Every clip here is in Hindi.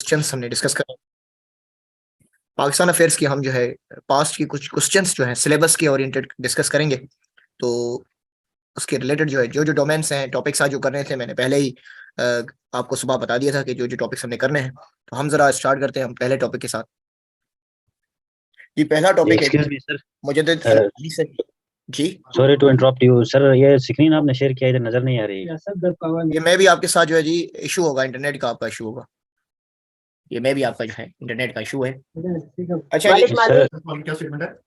क्वेश्चंस हमने डिस्कस कर पाकिस्तान अफेयर्स की हम जो है पास्ट की कुछ क्वेश्चंस जो है सिलेबस के ओरिएंटेड डिस्कस करेंगे। तो उसके रिलेटेड जो है जो जो डोमेन्स हैं टॉपिक्स आज जो करने थे मैंने पहले ही अ, आपको सुबह बता दिया था कि जो जो टॉपिक्स हमने करने हैं। तो हम जरा स्टार्ट करते हैं हम पहले टॉपिक के साथ। जी पहला टॉपिक है excuse me sir. Mujaddid Al-Abbadi से। Ji sorry to interrupt you sir, ये स्क्रीन आपने शेयर किया इधर नजर नहीं आ रही। ये मैं भी आपके साथ जो है जी इशू होगा, इंटरनेट का आपका इशू होगा। ये मैं भी आपका जो है इंटरनेट का इशू है। अच्छा जी, सर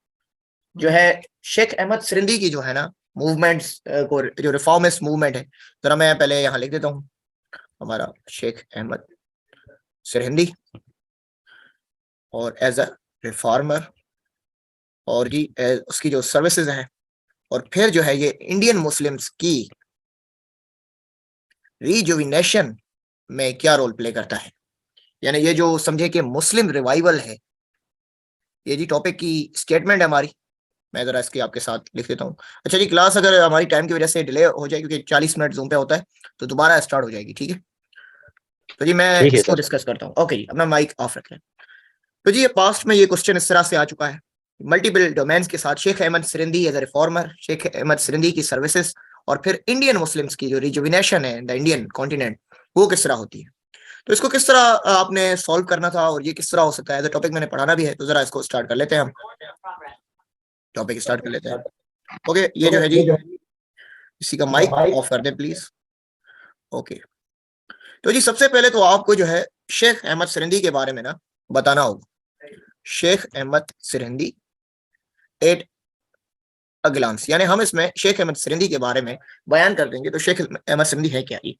जो है शेख अहमद सिरंदी की जो है ना मूवमेंट्स को जो रिफॉर्मिस्ट मूवमेंट है, जरा मैं पहले यहाँ लिख देता हूँ। हमारा शेख अहमद सिरहिंदी और एज अ रिफॉर्मर और जी उसकी जो सर्विसेज हैं, और फिर जो है ये इंडियन मुस्लिम्स की रिजुविनेशन में क्या रोल प्ले करता है। यानी ये जो समझे कि मुस्लिम रिवाइवल है, ये जी टॉपिक की स्टेटमेंट है हमारी। मैं जरा इसके आपके साथ लिख देता हूँ। अच्छा जी, क्लास अगर हमारी टाइम की वजह से डिले हो जाए क्योंकि 40 मिनट जूम पे होता है तो दोबारा स्टार्ट हो जाएगी, ठीक है। तो जी मैं ठीक है इसको सर। डिस्कस करता हूँ। ओके जी, अपना माइक ऑफ रख लें। तो जी ये पास्ट में ये क्वेश्चन इस तरह से आ चुका है मल्टीपल डोमेन्स के साथ। Shaikh Ahmad Sirhindi as a reformer, Shaikh Ahmad Sirhindi की सर्विसेज, और फिर इंडियन मुस्लिम्स की जो रिजुविनेशन है द इंडियन कॉन्टिनेंट, वो किस तरह होती है। तो इसको किस तरह आपने सॉल्व करना था और ये किस तरह हो सकता है, टॉपिक मैंने पढ़ाना भी है। तो जरा इसको स्टार्ट कर लेते हैं हम, टॉपिक स्टार्ट कर लेते हैं। ओके, ये जो है जी इसी का माइक ऑफ कर दें प्लीज। ओके, तो जी सबसे पहले तो आपको जो है शेख अहमद सिरंदी के बारे में ना बताना होगा। शेख अहमद सिरंदी एट अगलांस, यानी हम इसमें शेख अहमद सिरंदी के बारे में बयान कर देंगे। तो शेख अहमद सिरंदी है क्या जी।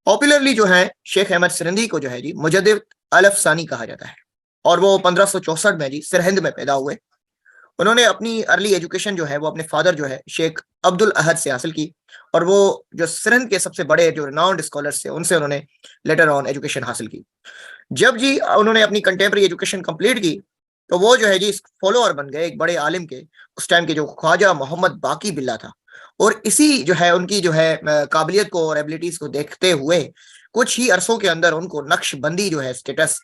पॉपुलरली जो है शेख अहमद सिरंदी को जो है जी मुजद्दिद अल-अफ़सानी कहा जाता है, और वो 1564 में जी सरहिंद में पैदा हुए। उन्होंने अपनी अर्ली एजुकेशन जो है वो अपने फादर जो है शेख अब्दुल अहद से हासिल की, और वो जो सिरहिंद के सबसे बड़े जो रिनाउंड स्कॉलर्स थे उनसे उन्होंने लेटर ऑन एजुकेशन हासिल की। जब जी उन्होंने अपनी कंटेम्प्रेरी एजुकेशन कंप्लीट की तो वो जो है जी फॉलोअर बन गए एक बड़े आलिम के, उस टाइम के, जो ख्वाजा मोहम्मद बाकी बिल्ला था। और इसी जो है उनकी जो है काबिलियत को और एबिलिटीज को देखते हुए कुछ ही अरसों के अंदर उनको नक्शबंदी जो है स्टेटस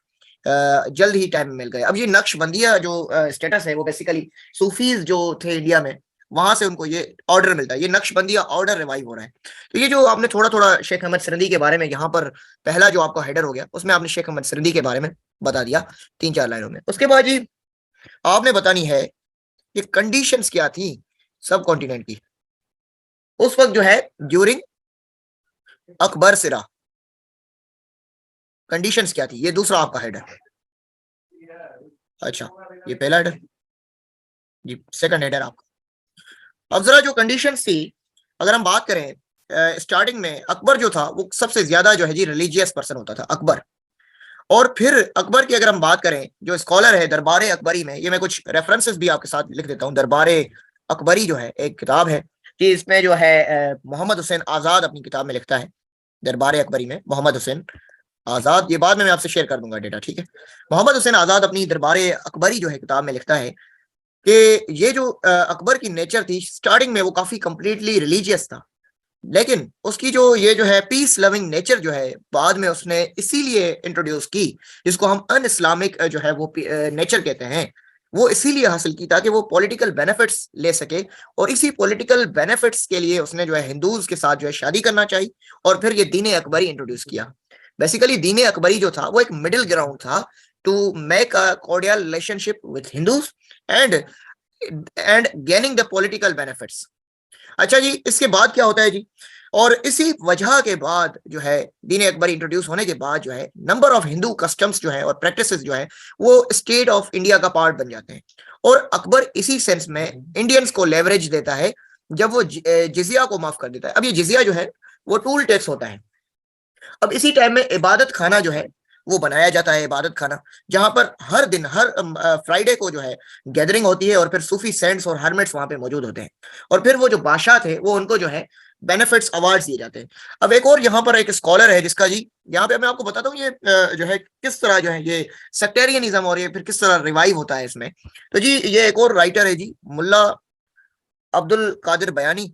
जल्द ही टाइम में मिल गया। अब ये नक्शबंदिया जो स्टेटस है वो बेसिकली सूफीज जो थे इंडिया में, वहां से उनको ये ऑर्डर मिलता है। ये नक्शबंदिया ऑर्डर रिवाइव हो रहा है। तो ये जो आपने थोड़ा थोड़ा शेख अहमद सिरंदी के बारे में यहाँ पर पहला जो आपका हेडर हो गया उसमें आपने शेख अहमद सिरंदी के बारे में बता दिया 3-4 लाइनों में। उसके बाद जी आपने बतानी है कि कंडीशंस क्या थी सब कॉन्टिनेंट की उस वक्त जो है ड्यूरिंग अकबर सिरा। कंडीशंस क्या थी, ये दूसरा आपका हेडर। अच्छा, ये पहला हेडर जी, सेकंड हेडर आपका। अब जरा जो कंडीशंस थी, अगर हम बात करें स्टार्टिंग में अकबर जो था वो सबसे ज्यादा जो है जी रिलीजियस पर्सन होता था अकबर। और फिर अकबर की अगर हम बात करें, जो स्कॉलर है दरबार अकबरी में, ये मैं कुछ रेफरेंसेस भी आपके साथ लिख देता हूँ। दरबार अकबरी जो है एक किताब है कि इसमें जो है मोहम्मद हुसैन आजाद अपनी किताब में लिखता है। दरबार अकबरी में मोहम्मद हुसैन आजाद, ये बाद में मैं आपसे शेयर कर दूंगा डेटा, ठीक है। मोहम्मद हुसैन आजाद अपनी दरबार अकबरी जो है किताब में लिखता है कि ये जो अकबर की नेचर थी स्टार्टिंग में वो काफी कंप्लीटली रिलीजियस था, लेकिन उसकी जो ये जो है पीस लविंग नेचर जो है बाद में उसने इसीलिए इंट्रोड्यूस की, जिसको हम अन इस्लामिक जो है वो नेचर कहते हैं, वो इसीलिए हासिल की ताकि वो पॉलिटिकल बेनिफिट्स ले सके। और इसी पॉलिटिकल बेनिफिट्स के लिए उसने जो है हिंदूज के साथ जो है शादी करना चाहिए, और फिर ये दीन अकबरी इंट्रोड्यूस किया। बेसिकली दीन अकबरी जो था वो एक मिडिल ग्राउंड था to make a cordial relationship with Hindus and and gaining the political benefits. अच्छा जी, इसके बाद क्या होता है जी, और इसी वजह के बाद जो है दीन अकबरी इंट्रोड्यूस होने के बाद जो है नंबर ऑफ हिंदू कस्टम्स जो है और प्रैक्टिसेस जो है वो स्टेट ऑफ इंडिया का पार्ट बन जाते हैं। और अकबर इसी सेंस में इंडियंस को लेवरेज देता है जब वो जिजिया को माफ कर देता है। अब ये जिजिया जो है वो टूल टैक्स होता है। अब इसी टाइम में इबादत खाना जो है वो बनाया जाता है, इबादत खाना, जहां पर हर दिन हर फ्राइडे को जो है गैदरिंग होती है, और फिर सूफी सेंट्स और हर्मिट्स वहां पे मौजूद होते हैं। और फिर वो जो बादशाह थे वो उनको जो है बेनिफिट्स अवार्ड्स दिए जाते हैं। अब एक और यहाँ पर एक स्कॉलर है जिसका जी यहाँ पे मैं आपको बताता हूँ ये जो है किस तरह जो है ये सेक्टेरियनिज्म और ये फिर किस तरह रिवाइव होता है इसमें। तो जी ये एक और राइटर है जी, मुल्ला अब्दुल कादिर बयानी।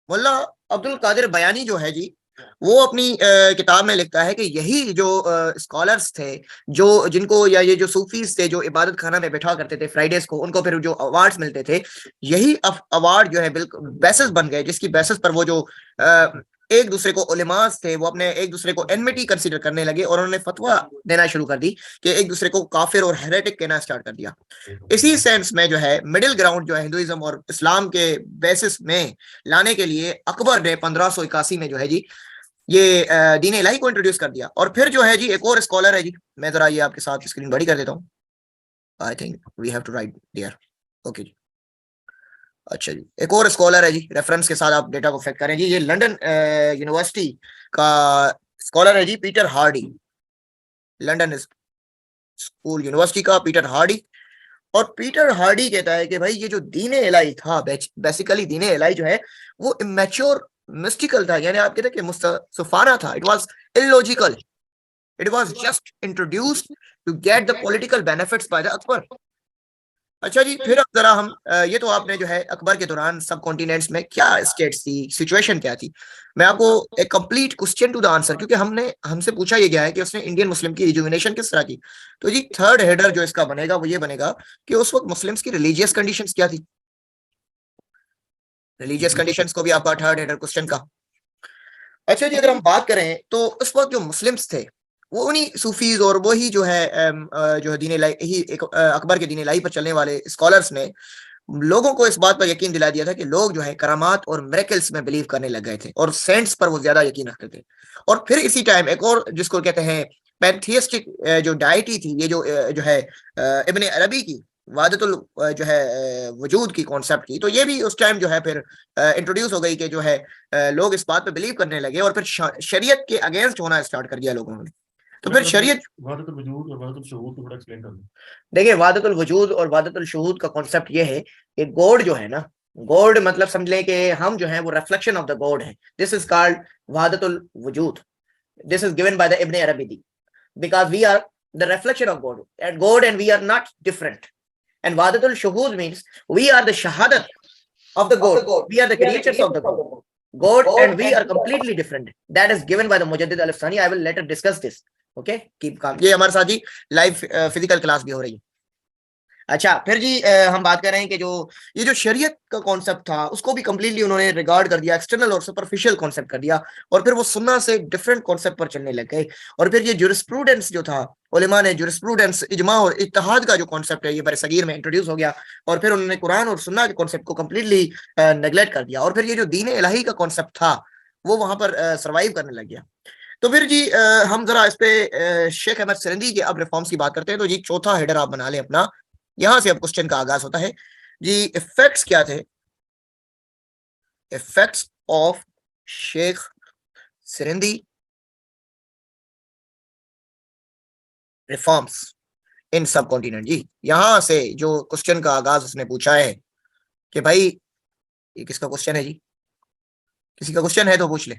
मुल्ला अब्दुल कादिर बयानी जो है जी वो अपनी किताब में लिखता है कि यही जो स्कॉलर्स थे, जो जिनको या ये जो सूफीज थे जो इबादत खाना में बैठा करते थे फ्राइडेज को, उनको फिर जो अवार्ड्स मिलते थे, यही अवार्ड जो है बिल्कुल बेसिस बन गए, जिसकी बेसिस पर वो जो एक दूसरे को उलेमास थे वो अपने एक दूसरे को एनमिटी कंसीडर करने लगे और उन्होंने फतवा देना शुरू कर दी कि एक दूसरे को काफिर और हेरेटिक कहना स्टार्ट कर दिया। इसी सेंस में जो है मिडिल ग्राउंड जो है हिंदुइज्म और इस्लाम के बेसिस में लाने के लिए अकबर ने 1581 में जो है जी ये दीन इलाही को इंट्रोड्यूस कर दिया। और फिर जो है जी एक और स्कॉलर है जी, मैं जरा ये आपके साथ स्क्रीन बड़ी कर देता हूँ। I think we have to write there. Okay ji, अच्छा जी, एक और स्कॉलर है जी, रेफरेंस के साथ आप डेटा को फैक्ट करें जी। ये लंदन यूनिवर्सिटी का स्कॉलर है ji, Peter Hardy, London school university का पीटर हार्डी। और पीटर हार्डी कहता है कि भाई ये जो दीन इलाही था, बेसिकली दीन इलाही जो है वो इमेच्योर मिस्टिकल था, यानी आप कहते हैं कि मुस्तफाना था, it was illogical, it was just introduced to get the political benefits by the Akbar. अच्छा जी, फिर अब जरा हम ये तो आपने जो है अकबर के दौरान सब कॉन्टिनेंट्स में क्या स्टेट्स थी, सिचुएशन क्या थी, मैं आपको एक complete question to the answer, क्योंकि हमसे पूछा ये गया है कि उसने इंडियन मुस्लिम की रिजुविनेशन किस तरह की। तो जी थर्ड हेडर जो इसका बनेगा वो ये बनेगा कि उस वक्त मुस्लिम्स की रिलीजियस कंडीशंस क्या थी। रिलीजियस कंडीशंस को भी आपका थर्ड हेडर क्वेश्चन का। अच्छा जी, अगर हम बात करें तो उस वक्त जो मुस्लिम्स थे वो उन्हीं सूफीज और वही जो है जो दीन इलाही ही एक अकबर के दीन इलाही पर चलने वाले स्कॉलर्स ने लोगों को इस बात पर यकीन दिला दिया था कि लोग जो है करामात और मिरेकल्स में बिलीव करने लग गए थे और सेंट्स पर वो ज्यादा यकीन रखते थे। और फिर इसी टाइम एक और जिसको कहते हैं पैंथियस्टिक जो डाइटी थी, ये जो है इब्ने अरबी की वादतुल जो है वजूद की कॉन्सेप्ट की, तो ये भी उस टाइम जो है फिर इंट्रोड्यूस हो गई कि जो है लोग इस बात पे बिलीव करने लगे और फिर शरीयत के अगेंस्ट होना स्टार्ट कर दिया लोगों ने। तो फिर शरीयत वादतुल वजूद और वादतुल शुहूद को थोड़ा एक्सप्लेन कर दो। देखिए, वादतुल वजूद और वादतुल शुहूद का कॉन्सेप्ट ये है कि गॉड जो है ना, गॉड मतलब समझ लें कि हम जो है वो रिफ्लेक्शन ऑफ द गॉड है। This is called Wahdatul Wujood. This is given by the Ibn Arabi, because we are the reflection of God and we are not different. And wadatul shuhud means we are the shahadat of the God, we are the creatures of the God and we are completely different. That is given by the Mujaddid al-Afsani. I will later discuss this. Okay, keep calm. ये हमारे साथ ही लाइव फिजिकल क्लास भी हो रही है। अच्छा, फिर जी हम बात कर रहे हैं कि जो ये जो शरीयत का कॉन्सेप्ट था उसको भी कंप्लीटली उन्होंने रिगार्ड कर दिया, एक्सटर्नल और सुपरफिशियल कॉन्सेप्ट कर दिया, और फिर वो सुन्ना से डिफरेंट कॉन्सेप्ट पर चलने लग गए। और फिर ये जुरिस्प्रूडेंस जो था, उलेमा ने जुरिस्प्रूडेंस, इजमा और इत्तेहाद का जो कॉन्सेप्ट है ये बरसगीर में इंट्रोड्यूस हो गया, और फिर उन्होंने कुरान और सुन्ना के कॉन्सेप्ट को कंप्लीटली नेग्लेक्ट कर दिया, और फिर ये जो दीन इलाही का कॉन्सेप्ट था वो वहां पर सर्वाइव करने लग गया। तो फिर जी हम जरा इस पे शेख अहमद सिरंदी के अब रिफॉर्म्स की बात करते हैं। तो जी चौथा हेडर आप बना लें अपना, यहां से अब क्वेश्चन का आगाज होता है जी। इफेक्ट्स क्या थे, effects of Shaikh Sirhindi reforms in subcontinent. जी यहां से जो क्वेश्चन का आगाज उसने पूछा है कि भाई ये किसका क्वेश्चन है जी, किसी का क्वेश्चन है तो पूछ ले।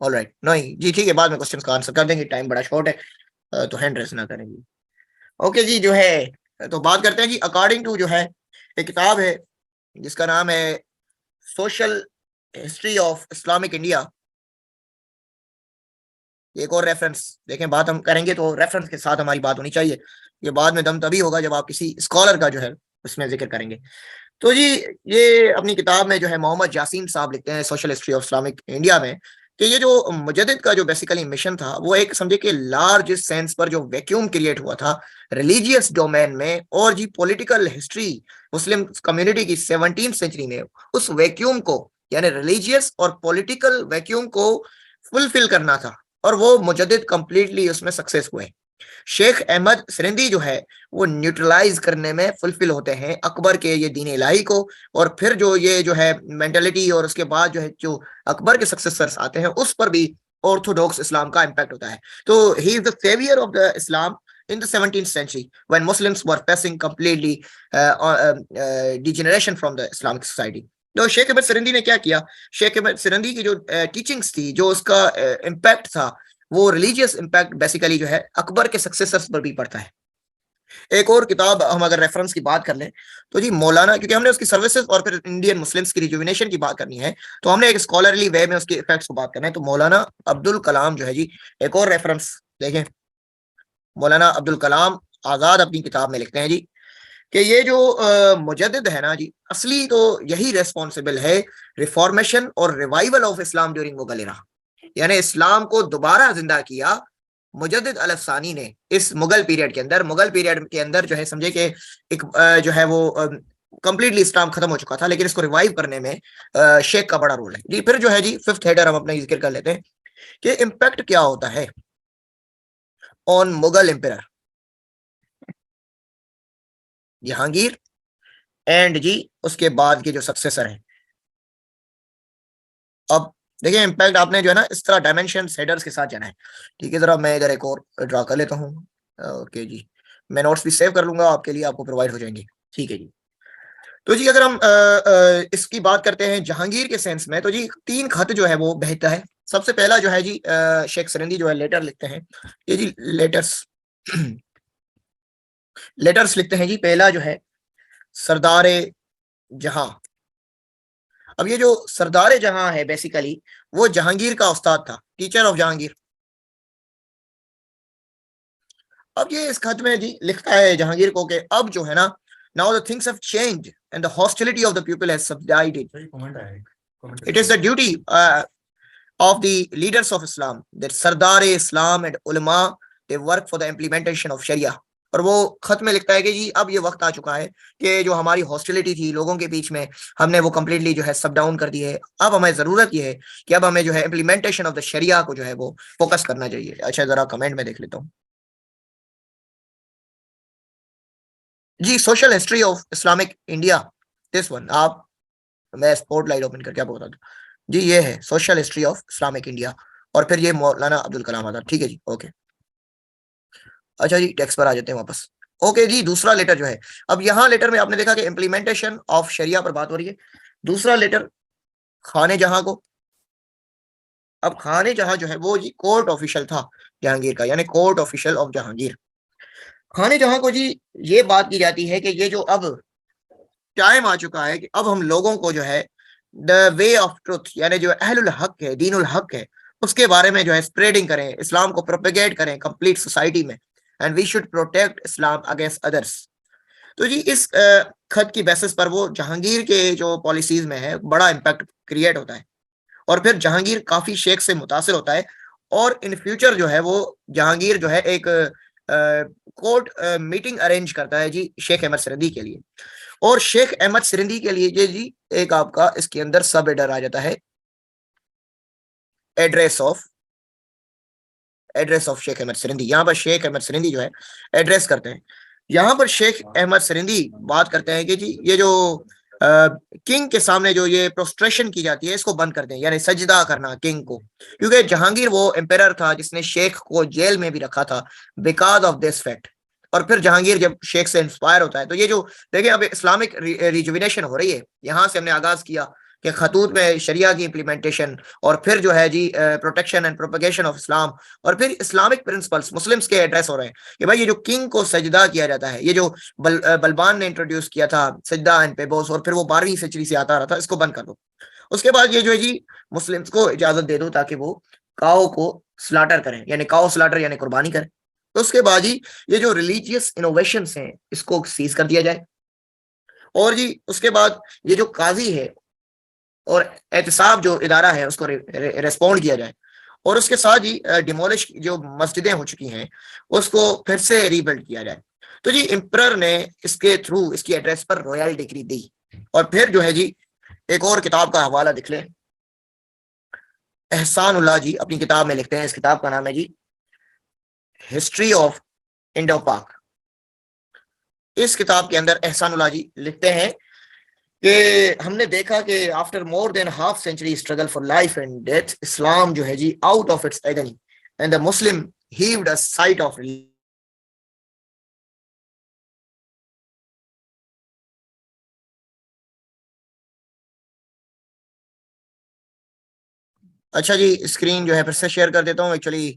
ऑलराइट, नहीं जी ठीक है, बाद में क्वेश्चन का आंसर कर देंगे, टाइम बड़ा शॉर्ट है तो हैंड रेस ना करेंगे। ओके जी, जो है तो बात करते हैं जी अकॉर्डिंग टू जो है एक किताब है जिसका नाम है social history of Islamic India. एक और रेफरेंस देखें, बात हम करेंगे तो रेफरेंस के साथ हमारी बात होनी चाहिए, ये बाद में दम तभी होगा जब आप किसी स्कॉलर का जो है उसमें जिक्र करेंगे। तो जी ये अपनी किताब में जो है मोहम्मद यासीन साहब लिखते हैं social history of Islamic India में कि ये जो मुजद्दिद का जो बेसिकली मिशन था वो एक समझे कि लार्ज सेंस पर जो वैक्यूम क्रिएट हुआ था रिलीजियस डोमेन में, और जी पॉलिटिकल हिस्ट्री मुस्लिम कम्युनिटी की 17वीं सेंचुरी में उस वैक्यूम को यानी रिलीजियस और पॉलिटिकल वैक्यूम को फुलफिल करना था, और वो मुजद्दिद कंप्लीटली उसमें सक्सेस हुए। शेख अहमद सिरंदी जो है वो न्यूट्रलाइज करने में फुलफिल होते हैं अकबर के ये दीन इलाही को, और फिर जो ये जो है मेंटेलिटी और उसके बाद जो है जो अकबर के सक्सेसर्स आते हैं उस पर भी ऑर्थोडॉक्स इस्लाम का इम्पैक्ट होता है। तो he is the saviour of the Islam in the 17th century when Muslims were facing completely degeneration from the Islamic society. तो शेख अहमद सिरंदी ने क्या किया, शेख अहमद सिरंदी की जो टीचिंग्स थी, जो उसका इम्पैक्ट था, वो रिलीजियस इम्पैक्ट बेसिकली जो है अकबर के सक्सेसर्स पर भी पड़ता है। एक और किताब हम अगर रेफरेंस की बात कर लें तो जी मौलाना, क्योंकि हमने उसकी सर्विसेज और फिर इंडियन मुस्लिम्स की रिजुविनेशन की बात करनी है, तो हमने एक स्कॉलरली वे में उसके इफेक्ट्स को बात करना है, तो मौलाना अब्दुल कलाम जो है जी, एक और रेफरेंस देखें, मौलाना अब्दुल कलाम आजाद अपनी किताब में लिखते हैं जी कि ये जो मुजद्दिद है ना जी, असली तो यही रेस्पॉन्सिबल है रिफॉर्मेशन और revival of Islam during Mughal era, यानी इस्लाम को दोबारा जिंदा किया मुजद्दिद अल-अफ़सानी ने इस मुगल पीरियड के अंदर। मुगल पीरियड के अंदर जो है समझे कि एक जो है वो कंप्लीटली इस्लाम खत्म हो चुका था, लेकिन इसको रिवाइव करने में शेख का बड़ा रोल है जी। फिर जो है जी फिफ्थ हेडर हम अपना जिक्र कर लेते हैं कि इम्पैक्ट क्या होता है on Mughal emperor Jahangir and ji उसके बाद के जो सक्सेसर हैं। अब देखिए इम्पैक्ट आपने जो है ना इस तरह डायमेंशन हेडर्स के साथ जाना है, ठीक है। जरा मैं इधर एक और ड्रा कर लेता हूँ। ओके जी, मैं नोट्स भी सेव कर लूंगा आपके लिए, आपको प्रोवाइड हो जाएंगे, ठीक है जी। तो जी अगर हम इसकी बात करते हैं जहांगीर के सेंस में, तो जी 3 खत जो है वो भेजता है। सबसे पहला जो है जी शेख सरंदी जो है लेटर लिखते हैं, ये जी लेटर्स लेटर्स लिखते हैं जी। पहला जो है सरदार जहां। अब ये जो सरदार जहां है बेसिकली वो जहांगीर का उस्ताद था, टीचर ऑफ जहांगीर। अब ये इस खत में जी लिखता है जहांगीर को कि अब जो है ना, now the things have changed and the hostility of the people has subsided. सही कमेंट आया एक comment it is the duty of the leaders of Islam that Sardar Islam and ulama they work for the implementation of Sharia। और वो खत में लिखता है कि जी अब ये वक्त आ चुका है कि जो हमारी हॉस्टिलिटी थी लोगों के बीच में, हमने वो कंप्लीटली जो है सब डाउन कर दी है। अब हमें जरूरत ये है कि अब हमें जो है इम्प्लीमेंटेशन ऑफ द शरिया को जो है वो फोकस करना चाहिए। अच्छा जरा कमेंट में देख लेता हूँ ji, social history of Islamic India, this one. आप, मैं स्पॉट लाइट ओपन करके आपको बता दूं जी, ये है social history of Islamic India, और फिर ये मौलाना अब्दुल कलाम आजाद, ठीक है जी, ओके। अच्छा जी टेक्स्ट पर आ जाते हैं वापस। ओके जी, दूसरा लेटर जो है, अब यहाँ लेटर में आपने देखा कि इम्प्लीमेंटेशन ऑफ शरिया पर बात हो रही है। दूसरा लेटर खाने जहां को। अब खाने जहां जो है वो जी कोर्ट ऑफिशियल था जहांगीर का, यानी कोर्ट ऑफिशियल ऑफ जहांगीर। खाने जहां को जी ये बात की जाती है कि ये जो अब टाइम आ चुका है कि अब हम लोगों को जो है द वे ऑफ ट्रुथ, यानी जो अहलुल हक है, दीनुल हक है, उसके बारे में जो है स्प्रेडिंग करें, इस्लाम को प्रोपेगेट करें कंप्लीट सोसाइटी में, and we should protect Islam against others. तो जी इस खत की बेसिस पर वो जहांगीर के जो पॉलिसीज में है बड़ा इम्पैक्ट क्रिएट होता है, और फिर जहांगीर काफी शेख से मुतासिर होता है, और इन फ्यूचर जो है वो जहांगीर जो है एक कोर्ट मीटिंग अरेंज करता है जी शेख अहमद सरदी के लिए। और शेख अहमद सिरंदी के लिए ये जी एक आपका इसके अंदर सब हेडर आ जाता है, एड्रेस ऑफ शेख अहमद सिरंदी। यहाँ पर शेख अहमद सिरंदी जो है एड्रेस करते हैं। यहाँ पर शेख अहमद सिरंदी बात करते हैं कि जी ये जो किंग के सामने जो ये प्रोस्ट्रेशन की जाती है इसको बंद कर दें, यानी सजदा करना किंग को, क्योंकि जहांगीर वो एम्पेरर था जिसने शेख को जेल में भी रखा था बिकॉज ऑफ दिस फैक्ट। और फिर जहांगीर जब शेख से इंस्पायर होता है, तो ये जो देखिए अब इस्लामिक रिजुविनेशन हो रही है, यहाँ से हमने आगाज किया कि खतूत में शरिया की इम्प्लीमेंटेशन, और फिर जो है ji protection and propagation of Islam, और फिर इस्लामिक प्रिंसिपल्स मुस्लिम्स के एड्रेस हो रहे हैं कि भाई ये जो किंग को सजदा किया जाता है, ये जो बलबान ने इंट्रोड्यूस किया था सजदा एंड पेबोस, और फिर वो 12वीं सेंचुरी से आता रहा था, इसको बंद कर दो। उसके बाद ये जो है जी मुस्लिम्स को इजाजत दे दो ताकि वो काओ को स्लाटर करें, यानी काओ स्लाटर यानी कुर्बानी करें। तो उसके बाद ही ये जो रिलीजियस इनोवेशन हैं इसको सीज कर दिया जाए, और जी उसके बाद ये जो काजी है और एहतिसाब जो इदारा है उसको रेस्पॉन्ड किया जाए, और उसके साथ ही डिमोलिश जो मस्जिदें हो चुकी हैं उसको फिर से रीबिल्ड किया जाए। तो जी एम्परर ने इसके थ्रू इसकी एड्रेस पर रॉयल डिग्री दी। और फिर जो है जी एक और किताब का हवाला दिख लें, एहसानुल्लाह जी अपनी किताब में लिखते हैं, इस किताब का नाम है जी हिस्ट्री ऑफ इंडो पाक। इस किताब के अंदर एहसानुल्लाह जी लिखते हैं कि हमने देखा कि after more than half century struggle for life and death, Islam जो है ji out of its agony and the Muslim heaved a sigh of. अच्छा जी स्क्रीन जो है फिर से शेयर कर देता हूँ, actually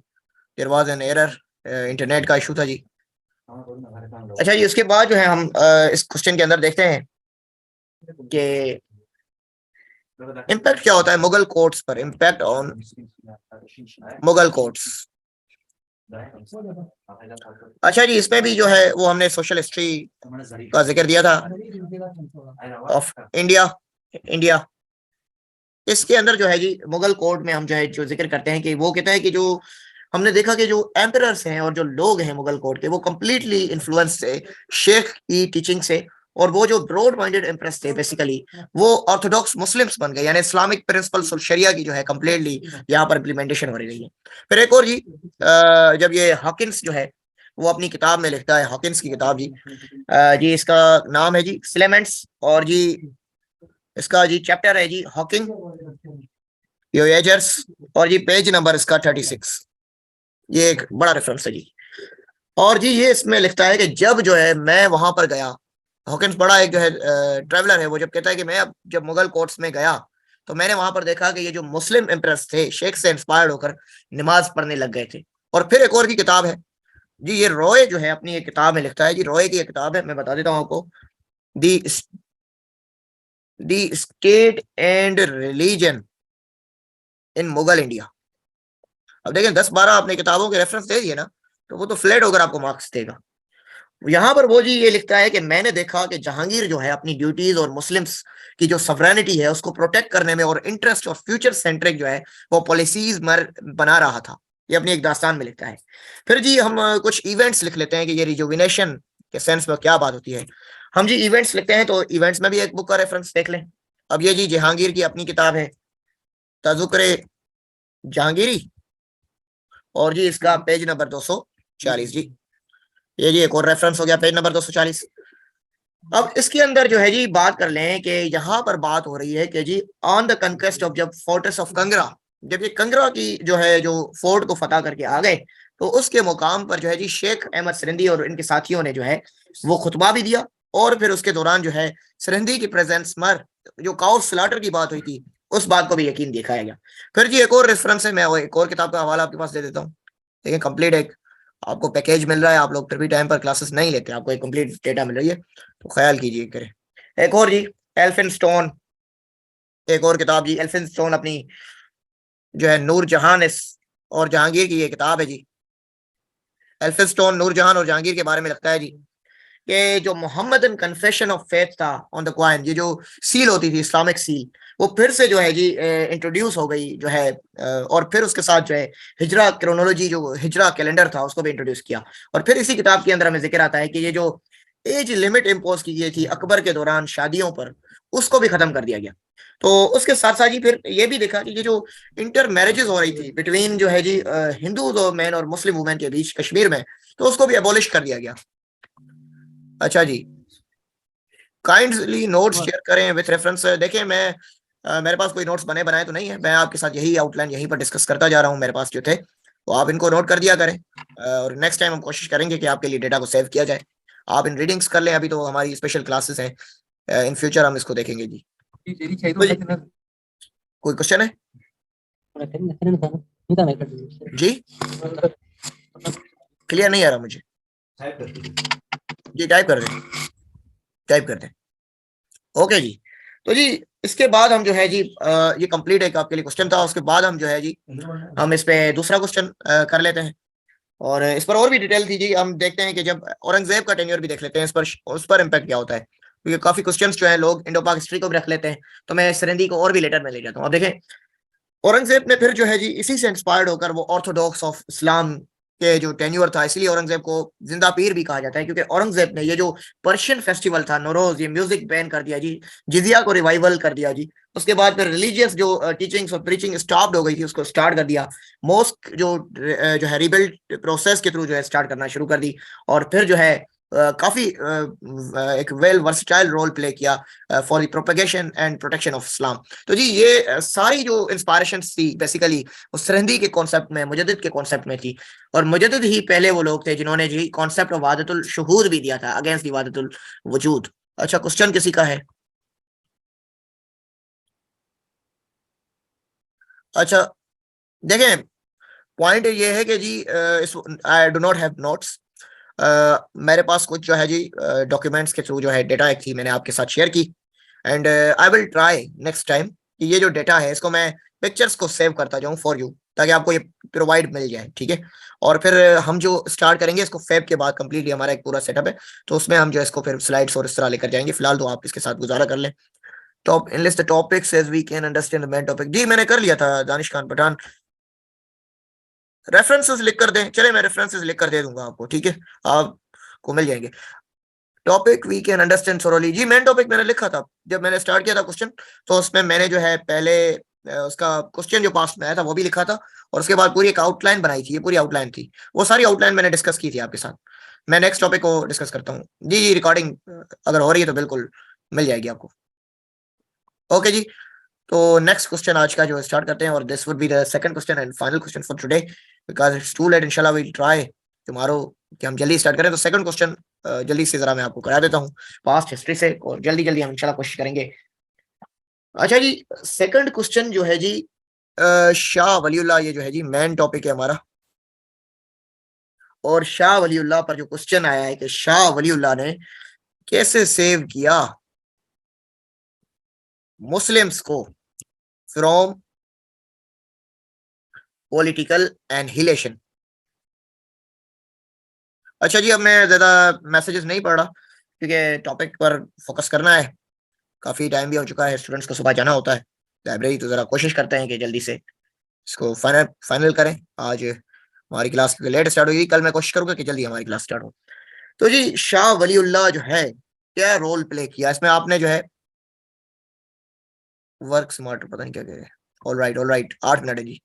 there was an error, internet का इशू था जी। अच्छा जी, उसके बाद जो है हम इस क्वेश्चन के अंदर देखते हैं कि इम्पैक्ट क्या होता है मुगल कोर्ट्स पर, इम्पैक्ट ऑन मुगल कोर्ट्स। अच्छा जी, इसमें भी जो है वो हमने सोशल हिस्ट्री का जिक्र दिया था ऑफ इंडिया। इसके अंदर जो है जी मुगल कोर्ट में हम जो है जो जिक्र करते हैं कि वो कहता है कि जो हमने देखा कि जो एम्परर्स हैं और जो लोग हैं मुगल कोर्ट के, वो कंप्लीटली इन्फ्लुएंस थे शेख की टीचिंग से, और वो जो ब्रॉड माइंडेड एम्प्रेस थे बेसिकली वो ऑर्थोडॉक्स मुस्लिम्स बन गए, यानी इस्लामिक प्रिंसिपल्स और शरिया की जो है कंप्लीटली यहाँ पर इम्प्लीमेंटेशन हो रही है। फिर एक और जी जब ये हॉकिंस जो है वो अपनी किताब में लिखता है, हॉकिंस की किताब जी, जी इसका नाम है जी फिलामेंट्स, और जी इसका जी चैप्टर है जी हॉकिंग योएजर्स, और जी पेज नंबर इसका 36। ये एक बड़ा रेफरेंस है जी। और जी ये इसमें लिखता है कि जब जो है मैं वहां पर गया, हॉकिंस बड़ा एक जो है ट्रेवलर है, वो जब कहता है कि मैं अब जब मुगल कोर्ट्स में गया तो मैंने वहां पर देखा कि ये जो मुस्लिम एम्प्रेस थे शेख से इंस्पायर्ड होकर नमाज पढ़ने लग गए थे। और फिर एक और की किताब है जी, ये रॉय जो है अपनी एक किताब में लिखता है जी, रॉय की एक किताब है, मैं बता देता हूँ आपको, the the state and religion in Mughal India. अब देखें 10-12 आपने किताबों के रेफरेंस दे दिए ना, तो वो तो फ्लैट होकर आपको मार्क्स देगा। यहाँ पर वो जी ये लिखता है कि मैंने देखा कि जहांगीर जो है अपनी ड्यूटीज और मुस्लिम्स की जो सवरेनिटी है उसको प्रोटेक्ट करने में और इंटरेस्ट और फ्यूचर सेंट्रिक जो है वो पॉलिसीज बना रहा था। ये अपनी एक दास्तान में लिखता है। फिर जी हम कुछ इवेंट्स लिख लेते हैं कि ये रिजुविनेशन के सेंस में क्या बात होती है। हम जी इवेंट्स लिखते हैं तो इवेंट्स में भी एक बुक का रेफरेंस देख लें। अब ये जी जहांगीर की अपनी किताब है तजुक्रे जहांगीरी, और जी इसका पेज नंबर 240 जी, ये जी एक और रेफरेंस हो गया पेज नंबर 240। अब इसके अंदर जो है जी बात कर लें कि यहाँ पर बात हो रही है कि जी ऑन द कंक्वेस्ट ऑफ जब फोर्ट्रेस ऑफ कंगरा, जब ये कंगरा की जो है जो फोर्ट को फतह करके आ गए तो उसके मुकाम पर जो है जी शेख अहमद सिरंदी और इनके साथियों ने जो है वो खुतबा भी दिया, और फिर उसके दौरान जो है सिरंदी की प्रेजेंस मर जो काउ स्लाटर की बात हुई थी उस बात को भी यकीन दिखाया गया। फिर जी एक और रेफरेंस है, मैं वो एक और किताब का हवाला आपके पास दे देता हूँ। देखिए कंप्लीट एक आपको पैकेज मिल रहा है, आप लोग फिर भी टाइम पर क्लासेस नहीं लेते, आपको एक कंप्लीट डेटा मिल रही है तो ख्याल कीजिए करें। एक और जी एल्फिनस्टोन, एक और किताब जी एल्फिनस्टोन अपनी जो है नूर जहान और जहांगीर की ये किताब है जी। एल्फिनस्टोन नूर जहान और जहांगीर के बारे में लगता है जी कि जो मोहम्मदन कन्फेशन ऑफ फेथ था ऑन द क्वाइन, ये जो सील होती थी इस्लामिक सील, वो फिर से जो है जी इंट्रोड्यूस हो गई जो है, और फिर उसके साथ जो है हिजरा क्रोनोलॉजी जो हिजरा कैलेंडर था उसको भी इंट्रोड्यूस किया। और फिर इसी किताब के अंदर हमें जिक्र आता है कि ये जो एज लिमिट इम्पोज की गई थी अकबर के दौरान शादियों पर, उसको भी खत्म कर दिया गया। तो उसके साथ साथ ही फिर ये भी देखा कि ये जो इंटर मैरिजेस हो रही थी बिटवीन जो है जी हिंदू मैन और मुस्लिम वुमेन के बीच कश्मीर में, तो उसको भी एबॉलिश कर दिया गया। अच्छा जी, काइंडली नोट्स शेयर करें विथ रेफरेंस। देखिए मैं मेरे पास कोई नोट्स बने बनाए तो नहीं है, मैं आपके साथ यही आउटलाइन यहीं पर डिस्कस करता जा रहा हूँ, मेरे पास जो थे तो आप इनको नोट कर दिया करें, और नेक्स्ट टाइम हम कोशिश करेंगे कि आपके लिए डेटा को सेव किया जाए। आप इन रीडिंग्स कर लें, अभी तो हमारी स्पेशल क्लासेस हैं, इन फ्यूचर हम इसको देखेंगे जी। तो जी, कोई क्वेश्चन है जी? क्लियर नहीं आ रहा मुझे जी, टाइप कर दें, टाइप कर दें। ओके जी, तो जी इसके बाद हम जो है जी ये कंप्लीट एक आपके लिए क्वेश्चन था, उसके बाद हम जो है जी हम इस पे दूसरा क्वेश्चन कर लेते हैं, और इस पर और भी डिटेल थी जी। हम देखते हैं कि जब औरंगजेब का टेन्योर भी देख लेते हैं, इस पर उस पर इम्पैक्ट क्या होता है, क्योंकि काफी क्वेश्चंस जो है लोग इंडो पाक हिस्ट्री को भी रख लेते हैं, तो मैं सिरंदी को और भी लेटर में ले जाता हूँ। अब देखें औरंगजेब ने फिर जो है जी इसी से इंस्पायर्ड होकर वो ऑर्थोडॉक्स ऑफ इस्लाम के जो टेन्योर था, इसलिए औरंगजेब को जिंदा पीर भी कहा जाता है, क्योंकि औरंगजेब ने ये जो पर्शियन फेस्टिवल था नौरोज, ये म्यूजिक बैन कर दिया जी, जिजिया को रिवाइवल कर दिया जी। उसके बाद फिर रिलीजियस जो टीचिंग्स और प्रीचिंग स्टॉप्ड हो गई थी उसको स्टार्ट कर दिया, मोस्क जो है रिबिल्ड प्रोसेस के थ्रू जो है स्टार्ट करना शुरू कर दी, और फिर जो है काफी एक वेल वर्सटाइल रोल प्ले किया for the propagation and protection of Islam. तो जी ये सारी जो इंस्पायरेशन थी बेसिकली वो सरहंदी के कॉन्सेप्ट में, मुजद्दिद के कॉन्सेप्ट में थी, और मुजद्दिद ही पहले वो लोग थे जिन्होंने जी कॉन्सेप्ट ऑफ वादतुल शुहूद भी दिया था अगेंस्ट दी वादतुल वजूद। अच्छा क्वेश्चन किसी का है? अच्छा देखें पॉइंट ये है कि जी इस I do not have notes, मेरे पास कुछ जो है जी डॉक्यूमेंट्स के थ्रू जो है डेटा एक थी, मैंने आपके साथ शेयर की, and I will try next time कि ये जो डेटा है इसको मैं पिक्चर्स को सेव करता जाऊं फॉर यू, ताकि आपको ये प्रोवाइड मिल जाए, ठीक है। और फिर हम जो स्टार्ट करेंगे इसको फेब के बाद, कंप्लीटली हमारा एक पूरा सेटअप है, तो उसमें हम जो इसको फिर स्लाइड्स और इस तरह लेकर जाएंगे। फिलहाल तो आप इसके साथ गुजारा कर लें। Top enlist the topics as we can understand the main topic. Ji मैंने कर लिया था दानिश खान पठान। रेफरेंसेस लिख कर दें, चले मैं रेफरेंसेस लिख कर दे दूंगा आपको, ठीक है, आपको मिल जाएंगे। Topic we can understand thoroughly, जी मेन टॉपिक मैंने लिखा था जब मैंने स्टार्ट किया था क्वेश्चन, तो उसमें मैंने जो है पहले उसका क्वेश्चन जो पास में आया था वो भी लिखा था, और उसके बाद पूरी एक आउटलाइन बनाई थी, ये पूरी आउटलाइन थी, वो सारी आउटलाइन मैंने डिस्कस की थी आपके साथ। मैं नेक्स्ट टॉपिक को डिस्कस करता हूँ जी। जी रिकॉर्डिंग अगर हो रही है तो बिल्कुल मिल जाएगी आपको। ओके जी, तो नेक्स्ट क्वेश्चन आज का जो स्टार्ट करते हैं, और this would be the second question and final question for today, because it's too late. इंशाल्लाह वी ट्राई टुमारो कि हम जल्दी स्टार्ट करें। तो सेकंड क्वेश्चन जल्दी से जरा मैं आपको करा देता हूँ पास्ट हिस्ट्री से, और जल्दी जल्दी हम इंशाल्लाह कोशिश करेंगे। अच्छा जी, सेकंड क्वेश्चन जो है जी शाह वलीउल्लाह, ये जो है जी मेन टॉपिक है हमारा, और शाह वलीउल्लाह पर जो क्वेश्चन आया है कि शाह वलीउल्लाह ने कैसे सेव किया मुस्लिम्स को फ्रॉम पॉलिटिकल एनहिलेशन। अच्छा जी, अब मैं ज्यादा मैसेजेस नहीं पढ़ रहा क्योंकि टॉपिक पर फोकस करना है, काफी टाइम भी हो चुका है, स्टूडेंट्स को सुबह जाना होता है लाइब्रेरी, तो जरा कोशिश करते हैं कि जल्दी से इसको फाइनल करें। आज हमारी क्लास लेट स्टार्ट हुई, कल मैं कोशिश करूंगा कि जल्दी हमारी क्लास स्टार्ट हो। तो जी शाह वलीउल्लाह जो है क्या रोल प्ले किया इसमें, आपने जो है वर्क स्मार्ट पता नहीं क्या कह रहे हैं, ऑल राइट 8 मिनट है जी।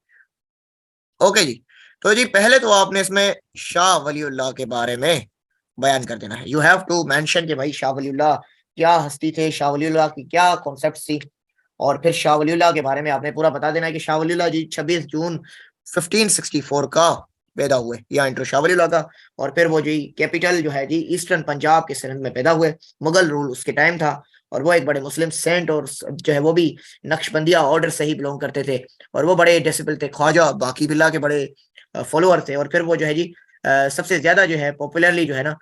ओके जी, तो जी पहले तो आपने इसमें शाह वलीउल्लाह के बारे में बयान कर देना है। यू हैव टू मेंशन कि भाई शाह वलीउल्लाह क्या हस्ती थे, शाह वलीउल्लाह की क्या कॉन्सेप्ट थी, और फिर शाह वलीउल्लाह के बारे में आपने पूरा बता देना है कि शाह वलीउल्लाह जी 26 जून 1564 का पैदा हुए, या इंट्रो शाह वलीउल्लाह का। और फिर वो जी कैपिटल जो है जी ईस्टर्न पंजाब के सिंध में पैदा हुए, मुगल रूल उसके टाइम था, और वो एक बड़े मुस्लिम सेंट, और जो है वो भी नक्शबंदिया ऑर्डर से ही बिलोंग करते थे, और वो बड़े डिसिपल थे, ख्वाजा बाकी बिल्ला के बड़े फॉलोअर थे। और फिर वो जो है जी सबसे ज्यादा जो है पॉपुलरली जो है ना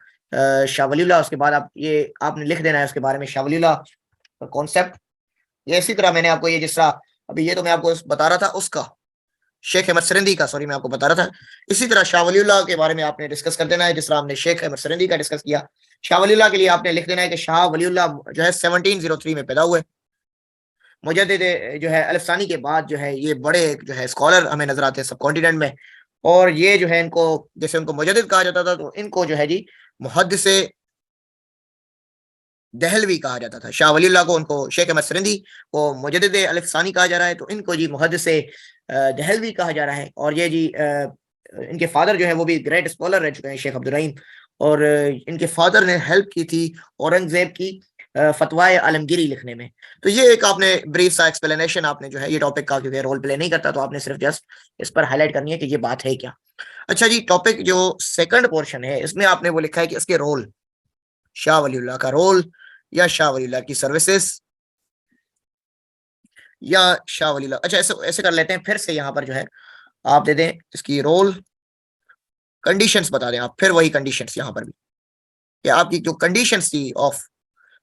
शाह वलीउल्लाह, उसके बाद आप ये आपने लिख देना है उसके बारे में शाह वलीउल्लाह का कॉन्सेप्ट। ये इसी तरह मैंने आपको ये जिस तरह अभी ये तो मैं आपको बता रहा था उसका, शेख अहमद सरिंदी का, सॉरी मैं आपको बता रहा था, इसी तरह शाह वलीउल्लाह के बारे में आपने डिस्कस कर देना है जिस तरह हमने शेख अहमद सरिंदी का डिस्कस किया। शाह वलीउल्लाह के लिए आपने लिख देना है कि शाह वलीउल्लाह जो है 1703 में पैदा हुए, मुजद्दिद जो है अलिफसानी के बाद जो है ये बड़े जो है स्कॉलर हमें नजर आते हैं सब कॉन्टिनेंट में, और ये जो है इनको जैसे उनको मुजद्दिद कहा जाता था, तो इनको जो है जी मुहद्दिसे दहलवी कहा जाता था। शाह वलीउल्लाह को उनको शेख अहमद सरिंदी को मुजद्दिद अलिफसानी कहा जा रहा है, तो इनको जी मुहद्दिसे दहलवी कहा जा रहा है। और ये जी इनके फादर जो है वो भी ग्रेट स्कॉलर रह चुके हैं, शेख अब्दुल रहीम, और इनके फादर ने हेल्प की थी औरंगजेब की फतवाए आलमगीरी लिखने में। तो ये एक आपने ब्रीफ सा एक्सप्लेनेशन आपने जो है ये टॉपिक का, क्योंकि रोल प्ले नहीं करता तो आपने सिर्फ जस्ट इस पर हाईलाइट करनी है कि ये बात है क्या। अच्छा जी, टॉपिक जो सेकंड पोर्शन है इसमें आपने वो लिखा है कि इसके रोल, शाह वलीउल्लाह का रोल, या शाह वलीउल्लाह की सर्विसेज, या शाह वलीउल्लाह, अच्छा ऐसे ऐसे कर लेते हैं फिर से, यहाँ पर जो है आप दे दें इसकी रोल कंडीशंस बता दें आप, फिर वही कंडीशंस यहाँ पर भी कि आपकी जो कंडीशंस थी ऑफ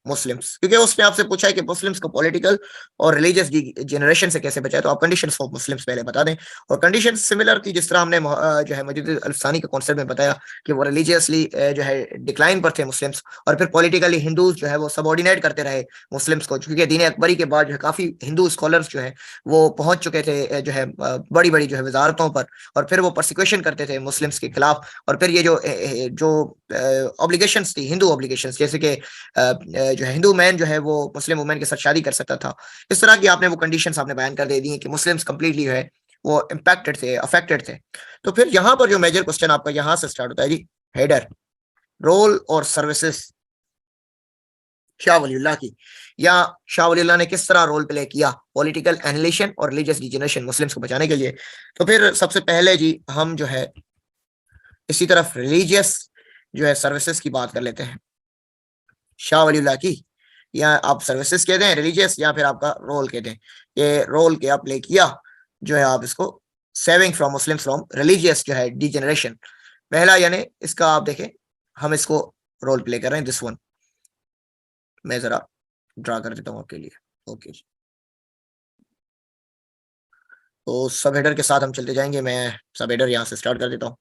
मुस्लिम्स, क्योंकि उसने आपसे पूछा है कि मुस्लिम्स को पॉलिटिकल और रिलीजियस जनरेशन से कैसे बचाए, तो आप कंडीशंस ऑफ मुस्लिम्स पहले बता दें। और कंडीशन सिमिलर थी जिस तरह हमने जो है मुजद्दिद अल्फसानी के कॉन्सेप्ट में बताया कि वो रिलीजियसली जो है डिक्लाइन पर थे मुस्लिम्स, और फिर पॉलिटिकली हिंदूज जो है वो सबऑर्डिनेट करते रहे मुस्लिम्स को, क्योंकि दीन अकबरी के बाद जो है काफी हिंदू स्कॉलर्स जो है वो पहुंच चुके थे जो है बड़ी बड़ी जो है वजारतों पर, और फिर वो प्रोसिक्यूशन करते थे मुस्लिम्स के खिलाफ। और फिर ये जो ऑब्लिगेशंस थी, हिंदू ऑब्लिगेशंस, जैसे कि जो है हिंदू मैन जो है वो मुस्लिम वुमेन के साथ शादी कर सकता था, इस तरह की आपने वो कंडीशंस आपने बयान कर दे दी है कि मुस्लिम्स कंप्लीटली जो है वो इम्पैक्टेड थे, अफेक्टेड थे। तो फिर यहाँ पर जो मेजर क्वेश्चन आपका यहाँ से स्टार्ट होता है जी, हेडर, रोल और सर्विसेज शाह वलीउल्लाह की, या शाह वलीउल्लाह ने किस तरह रोल प्ले किया पॉलिटिकल एनिलेशन और रिलीजियस डिजेनरेशन मुस्लिम्स को बचाने के लिए। तो फिर सबसे पहले जी हम जो है इसी तरफ रिलीजियस जो है सर्विसेज की बात कर लेते हैं शाह वलीउल्लाह की, या आप सर्विसेज कहते हैं रिलीजियस, या फिर आपका रोल कहते हैं। ये रोल क्या प्ले किया जो है आप इसको saving from Muslim from religious जो है डिजेनरेशन। पहला यानी इसका आप देखें हम इसको रोल प्ले कर रहे हैं, दिस वन। मैं जरा ड्रा कर देता हूँ आपके लिए। ओके जी, तो सब हेडर के साथ हम चलते जाएंगे। मैं सब हेडर यहाँ से स्टार्ट कर देता हूँ।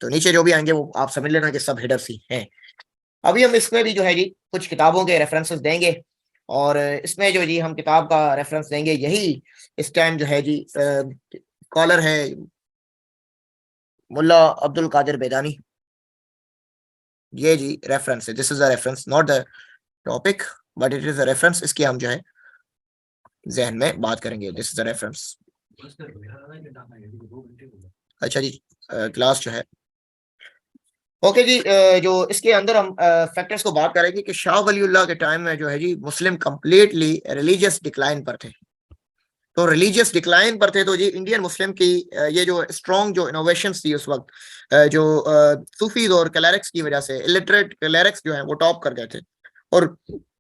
तो नीचे जो भी आएंगे वो आप समझ लेना कि सब हेडर्स ही हैं। अभी हम इसमें भी जो है जी कुछ किताबों के रेफरेंसेस देंगे, और इसमें जो जी हम किताब का रेफरेंस देंगे, यही इस टाइम जो है जी स्कॉलर है मुल्ला अब्दुल कादिर बेदानी। ये जी रेफरेंस है, this is a reference, not the topic but it is a reference. इसकी हम जो है जहन में बात करेंगे, दिस इज अ रेफरेंस। अच्छा जी, क्लास जो है ओके जी, जो इसके अंदर हम फैक्टर्स को बात करेंगे कि शाह वलीउल्लाह के टाइम में जो है जी मुस्लिम कंप्लीटली रिलीजियस डिक्लाइन पर थे। तो रिलीजियस डिक्लाइन पर थे, तो जी इंडियन मुस्लिम की ये जो स्ट्रॉन्ग जो इनोवेशंस थी उस वक्त, जो सूफीज और क्लैरिक्स की वजह से, इलिटरेट क्लैरिक्स जो है वो टॉप कर गए थे, और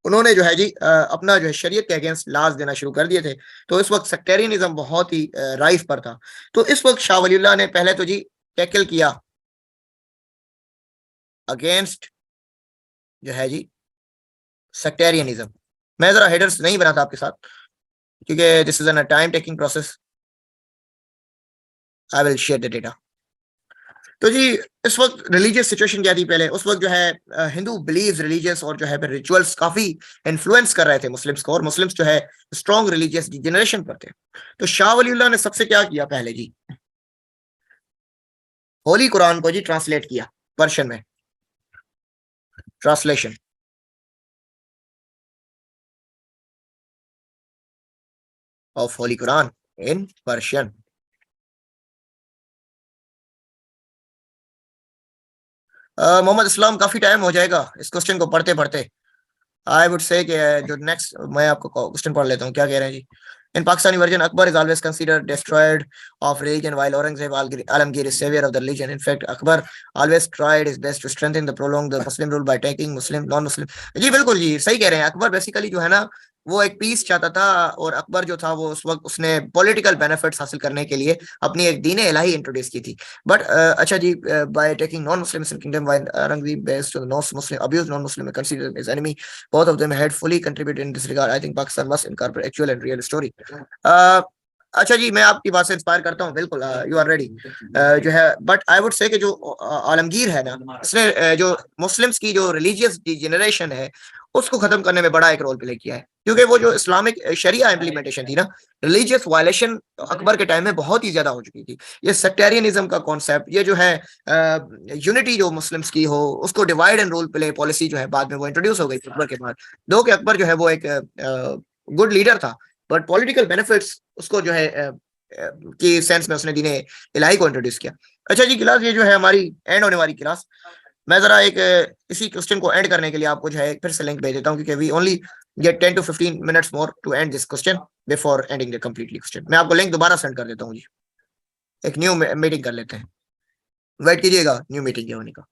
उन्होंने जो है जी अपना जो है शरीयत के अगेंस्ट लाज देना शुरू कर दिए थे। तो इस वक्त सेक्टेरियनिज्म बहुत ही राइज पर था। तो इस वक्त शाह वलीउल्लाह ने पहले तो जी टैकल किया अगेंस्ट जो है जी सेक्टेरियनिज्म। मैं जरा हेडर्स नहीं बना था आपके साथ, क्योंकि this is an time taking process. I will share the data. तो जी इस वक्त रिलीजियस सिचुएशन क्या थी पहले, उस वक्त जो है हिंदू बिलीव्स रिलीजियस और जो है रिचुअल्स काफी इन्फ्लुएंस कर रहे थे मुस्लिम्स को, और मुस्लिम्स जो है स्ट्रॉन्ग रिलीजियस जनरेशन पर थे। तो शाह वलीउल्लाह ने सबसे क्या किया पहले जी, होली कुरान को जी ट्रांसलेट किया पर्शियन में, translation of holy Quran in Persian. Mohammad इस्लाम, काफी टाइम हो जाएगा इस क्वेश्चन को पढ़ते पढ़ते। आई वुड से कि जो नेक्स्ट मैं आपको क्वेश्चन पढ़ लेता हूँ, क्या कह रहे हैं जी। In Pakistani version, Akbar is always considered destroyed of religion, while Aurangzeb Alamgir is savior of the religion. In fact, Akbar always tried his best to strengthen the prolong the Muslim rule by taking Muslim non-Muslim। जी बिल्कुल जी सही कह रहे हैं। अकबर बेसिकली जो है ना वो एक पीस चाहता था, और अकबर जो था वो उस वक्त उसने पॉलिटिकल बेनिफिट्स हासिल करने के लिए अपनी एक दीन इलाही इंट्रोड्यूस की थी। बट अच्छा जी, by taking non Muslim in kingdom, while Aurangzeb based on non Muslim abuse non Muslim considered his enemy, both of them had fully contributed in this regard. I think Pakistan must incorporate actual and real story। अच्छा जी, मैं आपकी बात से इंस्पायर करता हूँ, बिल्कुल यू आर रेडी जो है। बट आई वुड से कि जो आलमगीर है ना, इसने जो मुस्लिम्स की जो रिलीजियस जनरेशन है उसको खत्म करने में बड़ा एक रोल प्ले किया है, क्योंकि वो जो इस्लामिक शरिया इम्प्लीमेंटेशन थी ना, रिलीजियस वायलेशन अकबर के टाइम में बहुत ही ज्यादा हो चुकी थी। ये सेक्टेरियनिज्म का कॉन्सेप्ट, ये जो है यूनिटी जो मुस्लिम्स की हो, उसको divide and rule play policy जो है बाद में वो इंट्रोड्यूस हो गई अकबर के बाद। दो कि अकबर जो है वो एक गुड लीडर था, बट पॉलिटिकल बेनिफिट्स उसको जो है की सेंस में उसने दीने इलाही को इंट्रोड्यूस किया। अच्छा जी, क्लास ये जो है हमारी एंड होने वाली क्लास, मैं जरा एक इसी क्वेश्चन को एंड करने के लिए आपको जो है फिर से लिंक भेज देता हूँ, क्योंकि we only get 10 to 15 minutes more to end this question before ending the completely question. मैं आपको लिंक दोबारा सेंड कर देता हूँ जी। एक न्यू मीटिंग कर लेते हैं, वेट कीजिएगा न्यू मीटिंग के होने का।